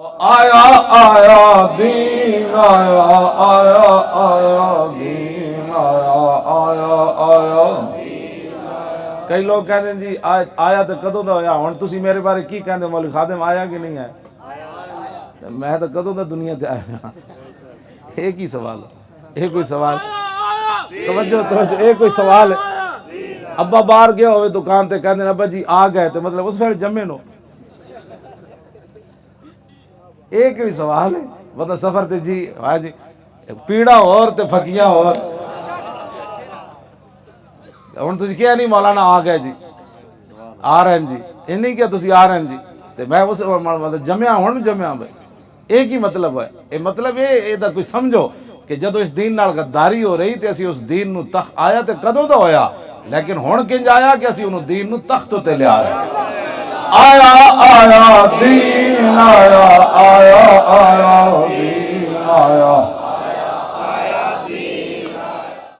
آیا آیا دین آیا آیا آیا دین آیا آیا آیا. کئی لوگ کہتے ہیں جی آیا تو کدوں دا ہویا. ہن تسی میرے بارے کی کہندے مولوی خادم آیا کہ نہیں آیا؟ میں تو کدوں دا دنیا تے آیا. ایک ہی سوال ہے. ایک کوئی سوال توجہ ایک کوئی سوال ہے. ابا باہر گیا ہوئے دکان تے کہندے ابا جی آ گئے تے مطلب اس ویلے جمے نو. ایک ہی سوال ہے. بندہ سفر تے جی ہاں جی پیڑا اور تے پھکیاں اور. ہن تسی کیا نہیں مولانا آ گئے جی آ رہے ہیں جی یہ نہیں کیا تسی آ رہے ہیں جی تے میں اس مطلب جمیا ہن جمیا بھائی. ایک ہی مطلب ہے. یہ مطلب یہ دا کوئی سمجھو کہ جدو اس دین نال غداری ہو رہی تے اسی اس دین نو تخت آیا تے کدوں دا ہویا لیکن ہن کنج آیا کہ اسی انہوں دین نو تخت تے لے آیا. آیا آیا دین آیا آیا آیا دین آیا